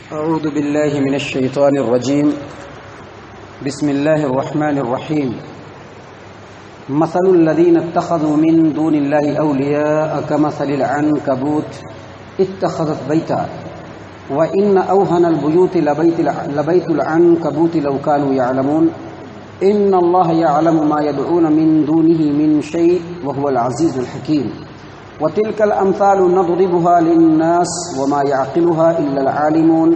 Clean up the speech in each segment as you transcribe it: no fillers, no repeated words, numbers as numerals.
أعوذ بالله من الشيطان الرجيم. بسم الله الرحمن الرحيم. مثل الذين اتخذوا من دون الله أولياء كمثل العنكبوت اتخذت بيتا وإن أوهن البيوت لبيت العنكبوت لو كانوا يعلمون إن الله يعلم ما يدعون من دونه من شيء وهو العزيز الحكيم. وتلك الأمثال نضربها للناس وما يعقلها إلا العالمون.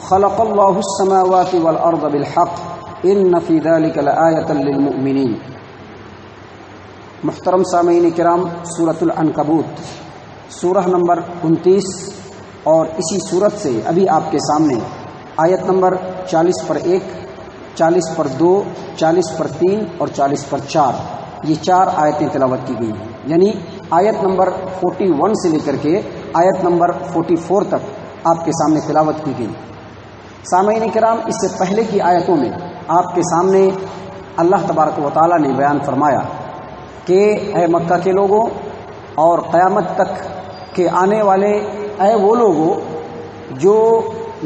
خلق الله السماوات والأرض بالحق إن في ذلك لآية للمؤمنين. محترم سامعین کرام، سورۃ العنکبوت سورہ نمبر 29 اور اسی سورت سے ابھی آپ کے سامنے آیت نمبر 40 پر 1، 40 پر 2، 40 پر 3 اور 40 پر 4 یہ 4 آیتیں تلاوت کی گئی ہیں، یعنی آیت نمبر 41 سے لے کر کے آیت نمبر 44 تک آپ کے سامنے تلاوت کی گئی۔ سامعین کرام، اس سے پہلے کی آیتوں میں آپ کے سامنے اللہ تبارک و تعالیٰ نے بیان فرمایا کہ اے مکہ کے لوگوں اور قیامت تک کے آنے والے اے وہ لوگوں جو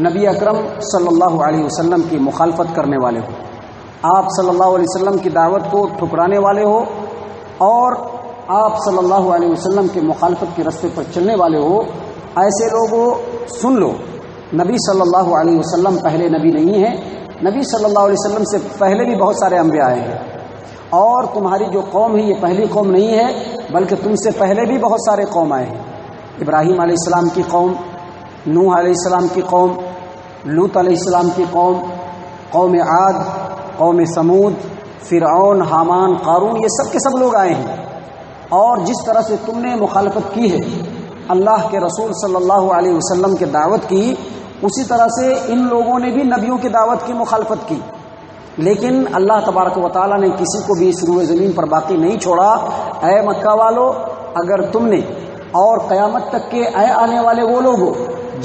نبی اکرم صلی اللہ علیہ وسلم کی مخالفت کرنے والے ہو، آپ صلی اللہ علیہ وسلم کی دعوت کو ٹھکرانے والے ہو اور آپ صلی اللہ علیہ وسلم کے مخالفت کے راستے پر چلنے والے ہو، ایسے لوگوں سن لو، نبی صلی اللہ علیہ وسلم پہلے نبی نہیں ہیں، نبی صلی اللہ علیہ وسلم سے پہلے بھی بہت سارے انبیاء آئے ہیں، اور تمہاری جو قوم ہے یہ پہلی قوم نہیں ہے بلکہ تم سے پہلے بھی بہت سارے قوم آئے ہیں۔ ابراہیم علیہ السلام کی قوم، نوح علیہ السلام کی قوم، لوط علیہ السلام کی قوم، قوم عاد، قوم سمود، فرعون، حامان، قارون، یہ سب کے سب لوگ آئے ہیں، اور جس طرح سے تم نے مخالفت کی ہے اللہ کے رسول صلی اللہ علیہ وسلم کی دعوت کی، اسی طرح سے ان لوگوں نے بھی نبیوں کی دعوت کی مخالفت کی، لیکن اللہ تبارک و تعالیٰ نے کسی کو بھی اس روئے زمین پر باقی نہیں چھوڑا۔ اے مکہ والو، اگر تم نے اور قیامت تک کے اے آنے والے وہ لوگوں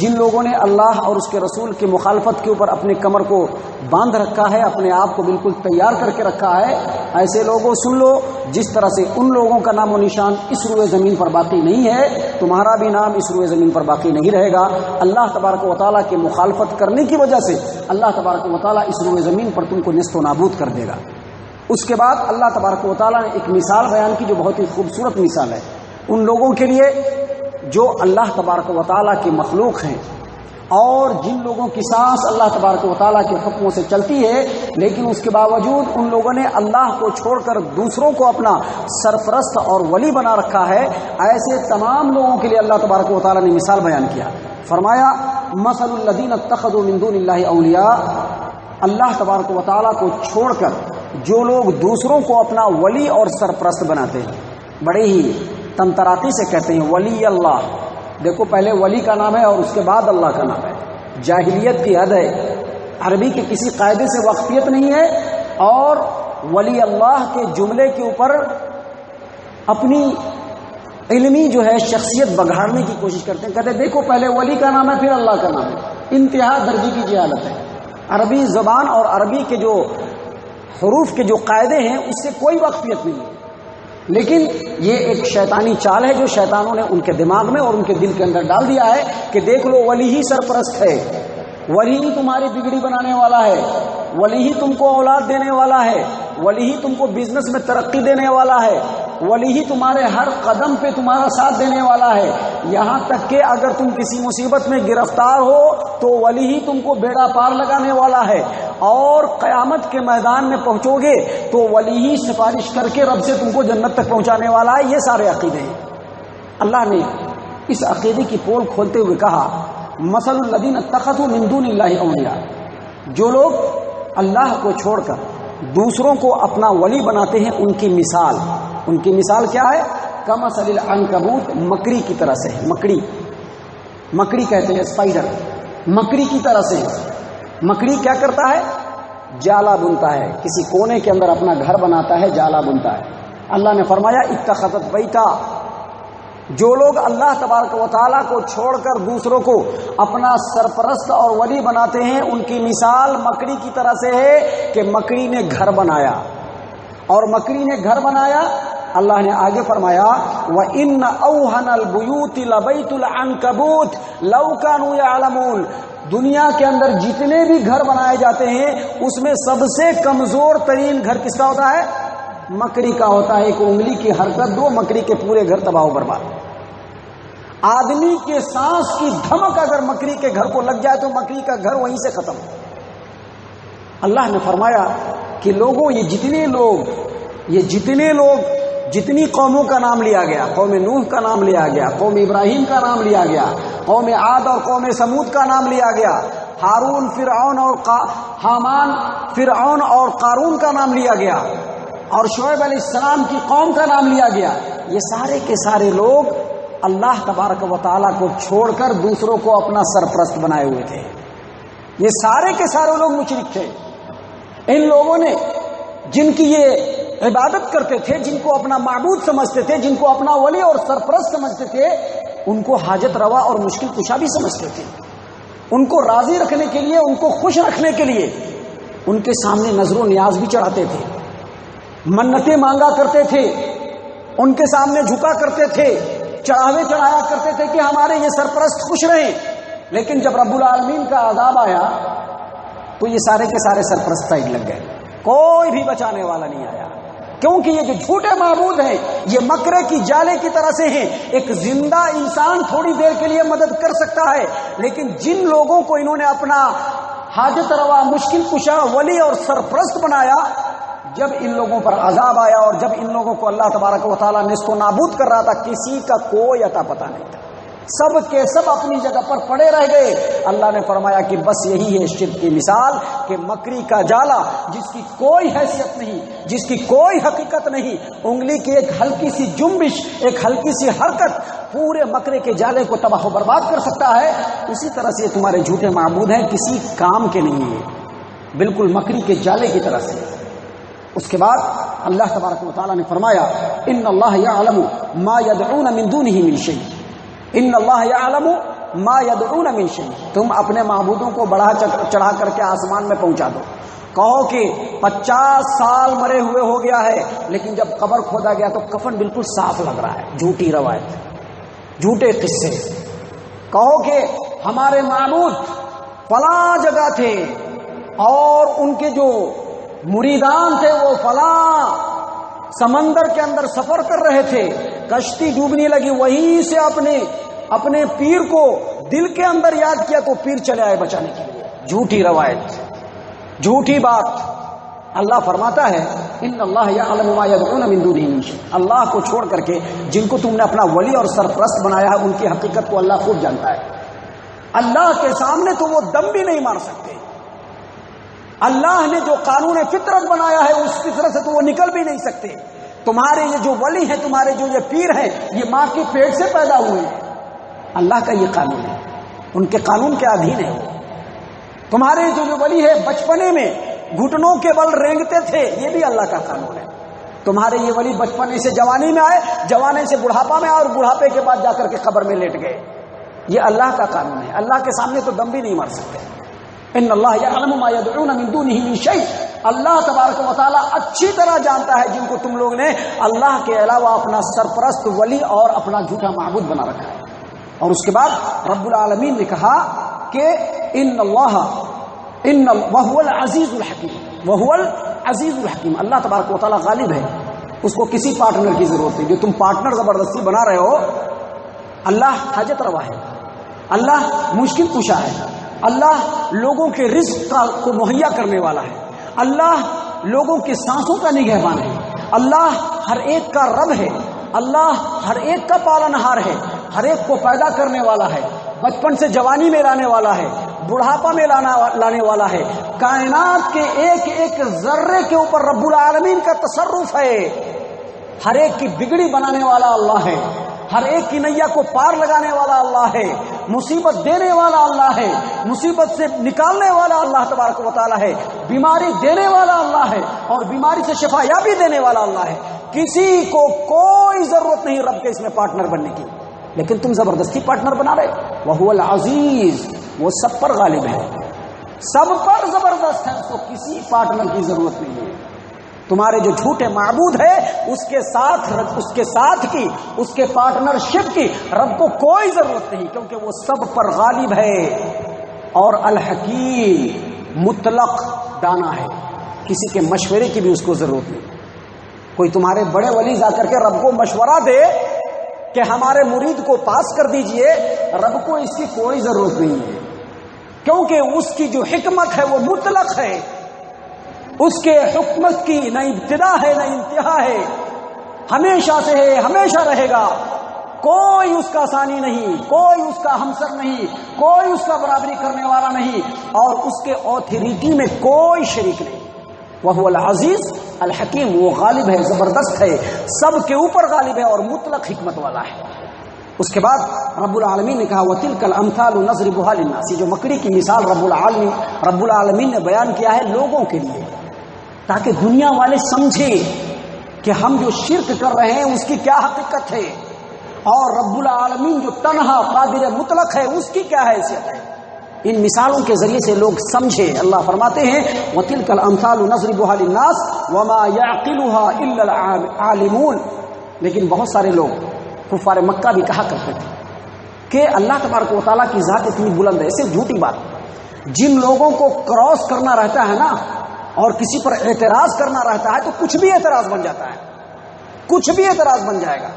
جن لوگوں نے اللہ اور اس کے رسول کی مخالفت کے اوپر اپنے کمر کو باندھ رکھا ہے، اپنے آپ کو بالکل تیار کر کے رکھا ہے، ایسے لوگوں سن لو، جس طرح سے ان لوگوں کا نام و نشان اس روئے زمین پر باقی نہیں ہے، تمہارا بھی نام اس روئے زمین پر باقی نہیں رہے گا۔ اللہ تبارک و تعالیٰ کی مخالفت کرنے کی وجہ سے اللہ تبارک و تعالیٰ اس روئے زمین پر تم کو نیست و نابود کر دے گا۔ اس کے بعد اللہ تبارک و تعالیٰ نے ایک مثال بیان کی جو بہت ہی خوبصورت مثال ہے ان لوگوں کے لیے جو اللہ تبارک و تعالیٰ کی مخلوق ہیں اور جن لوگوں کی سانس اللہ تبارک و تعالیٰ کے حکموں سے چلتی ہے، لیکن اس کے باوجود ان لوگوں نے اللہ کو چھوڑ کر دوسروں کو اپنا سرپرست اور ولی بنا رکھا ہے۔ ایسے تمام لوگوں کے لیے اللہ تبارک و تعالیٰ نے مثال بیان کیا، فرمایا مثل الذین اتخذوا من دون اللہ اولیاء، اللہ تبارک و تعالیٰ کو چھوڑ کر جو لوگ دوسروں کو اپنا ولی اور سرپرست بناتے ہیں، بڑے ہی تنطراقی سے کہتے ہیں ولی اللہ۔ دیکھو، پہلے ولی کا نام ہے اور اس کے بعد اللہ کا نام ہے، جاہلیت کی حد ہے، عربی کے کسی قاعدے سے واقفیت نہیں ہے، اور ولی اللہ کے جملے کے اوپر اپنی علمی جو ہے شخصیت بگاڑنے کی کوشش کرتے ہیں، کہتے ہیں دیکھو پہلے ولی کا نام ہے پھر اللہ کا نام ہے، انتہا درجے کی جہالت ہے۔ عربی زبان اور عربی کے جو حروف کے جو قاعدے ہیں اس سے کوئی واقفیت نہیں ہے، لیکن یہ ایک شیطانی چال ہے جو شیطانوں نے ان کے دماغ میں اور ان کے دل کے اندر ڈال دیا ہے کہ دیکھ لو ولی ہی سرپرست ہے، ولی ہی تمہاری بگڑی بنانے والا ہے، ولی ہی تم کو اولاد دینے والا ہے، ولی ہی تم کو بزنس میں ترقی دینے والا ہے، ولی ہی تمہارے ہر قدم پہ تمہارا ساتھ دینے والا ہے، یہاں تک کہ اگر تم کسی مصیبت میں گرفتار ہو تو ولی ہی تم کو بیڑا پار لگانے والا ہے، اور قیامت کے میدان میں پہنچو گے تو ولی ہی سفارش کر کے رب سے تم کو جنت تک پہنچانے والا ہے۔ یہ سارے عقیدے ہیں۔ اللہ نے اس عقیدے کی پول کھولتے ہوئے کہا مثل الذین اتخذوا من دون اللہ اولیاء، جو لوگ اللہ کو چھوڑ کر دوسروں کو اپنا ولی بناتے ہیں ان کی مثال کیا ہے؟ کمثل العنکبوت، مکڑی کی طرح سے، مکڑی کہتے ہیں اسپائڈر، مکڑی کی طرح سے۔ مکڑی کیا کرتا ہے؟ جالا بنتا ہے، کسی کونے کے اندر اپنا گھر بناتا ہے، جالا بنتا ہے۔ اللہ نے فرمایا اتخذت بیتا، جو لوگ اللہ تبارک و تعالیٰ کو چھوڑ کر دوسروں کو اپنا سرپرست اور ولی بناتے ہیں ان کی مثال مکڑی کی طرح سے ہے کہ مکڑی نے گھر بنایا، اور مکڑی نے گھر بنایا اللہ نے آگے فرمایا وَإِنَّ أَوْهَنَ الْبُيُوتِ لَبَيْتُ الْعَنْكَبُوتِ لَوْ كَانُوا يَعْلَمُونَ۔ دنیا کے اندر جتنے بھی گھر بنائے جاتے ہیں اس میں سب سے کمزور ترین گھر کس کا ہوتا ہے؟ مکڑی کا ہوتا ہے۔ ایک انگلی کی حرکت دو، مکڑی کے پورے گھر تباہ و برباد۔ آدمی کے سانس کی دھمک اگر مکڑی کے گھر کو لگ جائے تو مکڑی کا گھر وہیں سے ختم۔ اللہ نے فرمایا کہ لوگوں، یہ جتنے لوگ جتنی قوموں کا نام لیا گیا، قوم نوح کا نام لیا گیا، قوم ابراہیم کا نام لیا گیا، قوم عاد اور قوم سمود کا نام لیا گیا، ہارون، فرعون اور حامان، فرعون اور قارون کا نام لیا گیا، اور شعیب علیہ السلام کی قوم کا نام لیا گیا، یہ سارے کے سارے لوگ اللہ تبارک و تعالیٰ کو چھوڑ کر دوسروں کو اپنا سرپرست بنائے ہوئے تھے۔ یہ سارے کے سارے لوگ مشرک تھے۔ ان لوگوں نے جن کی یہ عبادت کرتے تھے، جن کو اپنا معبود سمجھتے تھے، جن کو اپنا ولی اور سرپرست سمجھتے تھے، ان کو حاجت روا اور مشکل کشا بھی سمجھتے تھے۔ ان کو راضی رکھنے کے لیے، ان کو خوش رکھنے کے لیے ان کے سامنے نذر و نیاز بھی چڑھاتے تھے، منتیں مانگا کرتے تھے، ان کے سامنے جھکا کرتے تھے، چڑھاوے چڑھایا کرتے تھے کہ ہمارے یہ سرپرست خوش رہیں۔ لیکن جب رب العالمین کا عذاب آیا تو یہ سارے کے سارے سرپرست سائڈ لگ گئے، کوئی بھی بچانے والا نہیں آیا، کیونکہ یہ جو جھوٹے معبود ہیں یہ مکرے کی جالے کی طرح سے ہیں۔ ایک زندہ انسان تھوڑی دیر کے لیے مدد کر سکتا ہے، لیکن جن لوگوں کو انہوں نے اپنا حاجت روا، مشکل کشا، ولی اور سرپرست بنایا، جب ان لوگوں پر عذاب آیا اور جب ان لوگوں کو اللہ تبارک و تعالیٰ نیست و نابود کر رہا تھا، کسی کا کوئی عطا پتہ نہیں تھا، سب کے سب اپنی جگہ پر پڑے رہ گئے۔ اللہ نے فرمایا کہ بس یہی ہے شرک کی مثال، کہ مکری کا جالا جس کی کوئی حیثیت نہیں، جس کی کوئی حقیقت نہیں، انگلی کی ایک ہلکی سی جنبش، ایک ہلکی سی حرکت پورے مکرے کے جالے کو تباہ و برباد کر سکتا ہے۔ اسی طرح سے تمہارے جھوٹے معبود ہیں، کسی کام کے نہیں ہیں، بالکل مکری کے جالے کی طرح سے۔ اس کے بعد اللہ تبارک و تعالیٰ نے فرمایا ان اللہ یعلم ما یدعون من دونہ من شیء، ان اللہ یعلم ما یدعون من شیء۔ تم اپنے معبودوں کو بڑھا چڑھا کر کے آسمان میں پہنچا دو، کہو کہ 50 سال مرے ہوئے ہو گیا ہے، لیکن جب قبر کھودا گیا تو کفن بالکل صاف لگ رہا ہے۔ جھوٹی روایت، جھوٹے قصے۔ کہو کہ ہمارے معبود فلاں جگہ تھے اور ان کے جو مریدان تھے وہ فلاں سمندر کے اندر سفر کر رہے تھے، کشتی ڈوبنے لگی، وہیں سے اپنے پیر کو دل کے اندر یاد کیا تو پیر چلے آئے بچانے کے لیے۔ جھوٹی روایت، جھوٹی بات۔ اللہ فرماتا ہے ان اللہ یعلم ما یدعون من دونہ من شیء، اللہ کو چھوڑ کر کے جن کو تم نے اپنا ولی اور سرپرست بنایا ہے ان کی حقیقت کو اللہ خوب جانتا ہے۔ اللہ کے سامنے تو وہ دم بھی نہیں مار سکتے۔ اللہ نے جو قانون فطرت بنایا ہے اس فطرت سے تو وہ نکل بھی نہیں سکتے۔ تمہارے یہ جو ولی ہیں، تمہارے جو یہ پیر ہیں، یہ ماں کے پیٹ سے پیدا ہوئے ہیں، اللہ کا یہ قانون ہے، ان کے قانون کے ادھین ہے وہ۔ تمہارے جو ولی ہے بچپنے میں گھٹنوں کے بل رینگتے تھے، یہ بھی اللہ کا قانون ہے۔ تمہارے یہ ولی بچپنے سے جوانی میں آئے، جوانے سے بڑھاپا میں آئے اور بڑھاپے کے بعد جا کر کے قبر میں لیٹ گئے، یہ اللہ کا قانون ہے۔ اللہ کے سامنے تو دم بھی نہیں مار سکتے۔ ان اللہ یعلم ما یدعون من دونہ من شیء، اللہ تبارک و تعالیٰ اچھی طرح جانتا ہے جن کو تم لوگ نے اللہ کے علاوہ اپنا سرپرست، ولی اور اپنا جھوٹا معبود بنا رکھا ہے۔ اور اس کے بعد رب العالمین نے کہا کہ وہو العزیز الحکیم، وہو العزیز الحکیم، اللہ تبارک و تعالیٰ غالب ہے، اس کو کسی پارٹنر کی ضرورت نہیں۔ جو تم پارٹنر زبردستی بنا رہے ہو، اللہ حاجت روا ہے، اللہ مشکل کشا ہے، اللہ لوگوں کے رزق کو مہیا کرنے والا ہے، اللہ لوگوں کی سانسوں کا نگہبان ہے، اللہ ہر ایک کا رب ہے، اللہ ہر ایک کا پالنہار ہے، ہر ایک کو پیدا کرنے والا ہے، بچپن سے جوانی میں لانے والا ہے، بڑھاپا میں لانے والا ہے، کائنات کے ایک ایک ذرے کے اوپر رب العالمین کا تصرف ہے، ہر ایک کی بگڑی بنانے والا اللہ ہے، ہر ایک کی نیا کو پار لگانے والا اللہ ہے، مصیبت دینے والا اللہ ہے، مصیبت سے نکالنے والا اللہ تبارک و تعالیٰ ہے، بیماری دینے والا اللہ ہے اور بیماری سے شفا یابی دینے والا اللہ ہے۔ کسی کو کوئی ضرورت نہیں رب کے اس میں پارٹنر بننے کی، لیکن تم زبردستی پارٹنر بنا رہے۔ وہو العزیز، وہ سب پر غالب ہے، سب پر زبردست ہے، اس کو کسی پارٹنر کی ضرورت نہیں ہے۔ تمہارے جو جھوٹے معبود ہے اس کے ساتھ کی اس کے پارٹنرشپ کی رب کو کوئی ضرورت نہیں، کیونکہ وہ سب پر غالب ہے اور الحکیم مطلق دانا ہے، کسی کے مشورے کی بھی اس کو ضرورت نہیں۔ کوئی تمہارے بڑے ولی جا کر کے رب کو مشورہ دے کہ ہمارے مرید کو پاس کر دیجئے، رب کو اس کی کوئی ضرورت نہیں ہے، کیونکہ اس کی جو حکمت ہے وہ مطلق ہے، اس کے حکمت کی نہ ابتدا ہے نہ انتہا ہے، ہمیشہ سے ہے، ہمیشہ رہے گا، کوئی اس کا ثانی نہیں، کوئی اس کا ہمسر نہیں، کوئی اس کا برابری کرنے والا نہیں، اور اس کے اوتھریٹی میں کوئی شریک نہیں۔ وہ العزیز الحکیم، وہ غالب ہے، زبردست ہے، سب کے اوپر غالب ہے اور مطلق حکمت والا ہے۔ اس کے بعد رب العالمین نے کہا وَتِلْكَ الْأَمْثَالُ نَضْرِبُهَا لِلنَّاسِ، جو مکڑی کی مثال رب العالمین نے بیان کیا ہے لوگوں کے لیے، تاکہ دنیا والے سمجھیں کہ ہم جو شرک کر رہے ہیں اس کی کیا حقیقت ہے، اور رب العالمین جو تنہا قادر مطلق ہے اس کی کیا حیثیت ہے۔ ان مثالوں کے ذریعے سے لوگ سمجھے۔ اللہ فرماتے ہیں وَتِلْكَ الْأَمْثَالُ نَضْرِبُهَا لِلنَّاسِ وَمَا يَعْقِلُهَا إِلَّا الْعَالِمُونَ، لیکن بہت سارے لوگ کفار مکہ بھی کہا کرتے تھے کہ اللہ تبارک و تعالیٰ کی ذات اتنی بلند ہے، اسے جھوٹی بات۔ جن لوگوں کو کراس کرنا رہتا ہے نا اور کسی پر اعتراض کرنا رہتا ہے تو کچھ بھی اعتراض بن جاتا ہے، کچھ بھی اعتراض بن جائے گا۔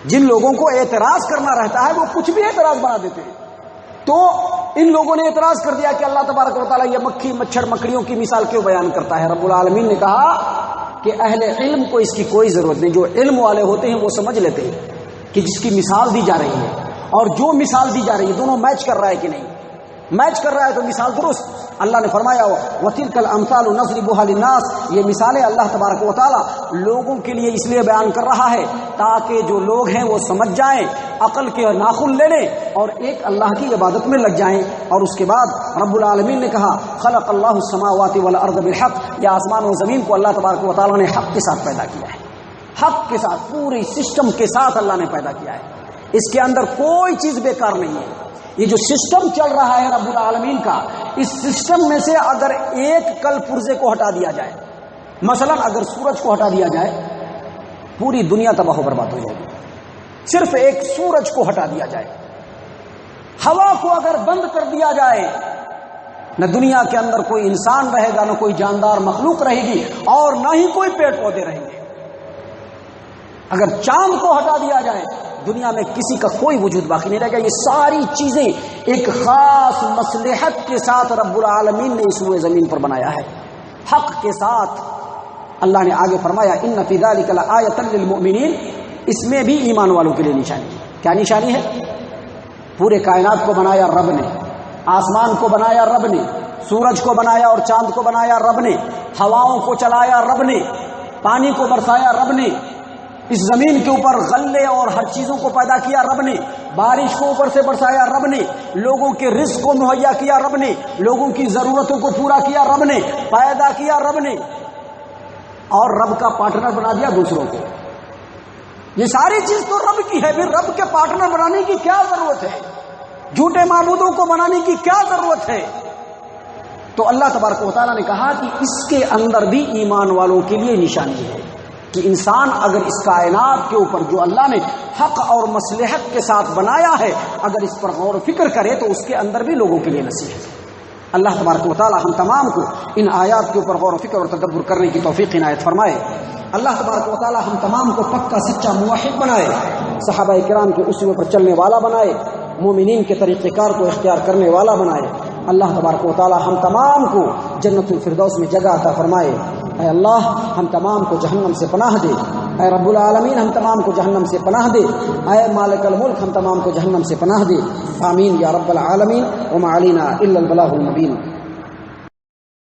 جن لوگوں کو اعتراض کرنا رہتا ہے وہ کچھ بھی اعتراض بنا دیتے ہیں۔ تو ان لوگوں نے اعتراض کر دیا کہ اللہ تبارک و تعالیٰ یہ مکھی مچھر مکڑیوں کی مثال کیوں بیان کرتا ہے۔ رب العالمین نے کہا کہ اہل علم کو اس کی کوئی ضرورت نہیں، جو علم والے ہوتے ہیں وہ سمجھ لیتے ہیں کہ جس کی مثال دی جا رہی ہے اور جو مثال دی جا رہی ہے دونوں میچ کر رہا ہے کہ نہیں، میچ کر رہا ہے تو مثال درست۔ اللہ نے فرمایا وَتِلْكَ الْأَمْثَالُ نَضْرِبُهَا لِلنَّاسِ، یہ مثالیں اللہ تبارک و تعالیٰ لوگوں کے لیے اس لیے بیان کر رہا ہے تاکہ جو لوگ ہیں وہ سمجھ جائیں، عقل کے ناخن لے لیں اور ایک اللہ کی عبادت میں لگ جائیں۔ اور اس کے بعد رب العالمین نے کہا خلق اللہ السماوات والارض بالحق، یہ آسمان و زمین کو اللہ تبارک و تعالیٰ نے حق کے ساتھ پیدا کیا ہے، حق کے ساتھ، پوری سسٹم کے ساتھ اللہ نے پیدا کیا ہے، اس کے اندر کوئی چیز بیکار نہیں ہے۔ یہ جو سسٹم چل رہا ہے رب العالمین کا، اس سسٹم میں سے اگر ایک کل پرزے کو ہٹا دیا جائے، مثلا اگر سورج کو ہٹا دیا جائے پوری دنیا تباہ و برباد ہو جائے گی۔ صرف ایک سورج کو ہٹا دیا جائے، ہوا کو اگر بند کر دیا جائے، نہ دنیا کے اندر کوئی انسان رہے گا، نہ کوئی جاندار مخلوق رہے گی، اور نہ ہی کوئی پیڑ پودے رہیں گے۔ اگر چاند کو ہٹا دیا جائے دنیا میں کسی کا کوئی وجود باقی نہیں رہے گا۔ یہ ساری چیزیں ایک خاص مصلحت کے ساتھ رب العالمین نے اس روئے زمین پر بنایا ہے، حق کے ساتھ۔ اللہ نے آگے فرمایا ان فی ذلک لآیۃ للمؤمنین، اس میں بھی ایمان والوں کے لیے نشانی ہے۔ کیا نشانی ہے؟ پورے کائنات کو بنایا رب نے، آسمان کو بنایا رب نے، سورج کو بنایا اور چاند کو بنایا رب نے، ہواؤں کو چلایا رب نے، پانی کو برسایا رب نے، اس زمین کے اوپر غلے اور ہر چیزوں کو پیدا کیا رب نے، بارش کو اوپر سے برسایا رب نے، لوگوں کے رزق کو مہیا کیا رب نے، لوگوں کی ضرورتوں کو پورا کیا رب نے، پیدا کیا رب نے، اور رب کا پارٹنر بنا دیا دوسروں کو۔ یہ ساری چیز تو رب کی ہے، پھر رب کے پارٹنر بنانے کی کیا ضرورت ہے؟ جھوٹے معبودوں کو بنانے کی کیا ضرورت ہے؟ تو اللہ تبارک و تعالیٰ نے کہا کہ اس کے اندر بھی ایمان والوں کے لیے نشانی ہے کہ انسان اگر اس کائنات کے اوپر جو اللہ نے حق اور مصلحت کے ساتھ بنایا ہے اگر اس پر غور و فکر کرے تو اس کے اندر بھی لوگوں کے لیے نصیحت ہے۔ اللہ تبارک و تعالی ہم تمام کو ان آیات کے اوپر غور و فکر اور تدبر کرنے کی توفیق عنایت فرمائے۔ اللہ تبارک و تعالی ہم تمام کو پکا سچا موحد بنائے، صحابہ کرام کے اسوے پر چلنے والا بنائے، مومنین کے طریقہ کار کو اختیار کرنے والا بنائے۔ اللہ تبارک و تعالی ہم تمام کو جنت الفردوس میں جگہ عطا فرمائے۔ اے اللہ ہم تمام کو جہنم سے پناہ دے، اے رب العالمین ہم تمام کو جہنم سے پناہ دے، اے مالک الملک ہم تمام کو جہنم سے پناہ دے۔ آمین یا رب العالمین۔ وما علینا الا البلاغ المبین۔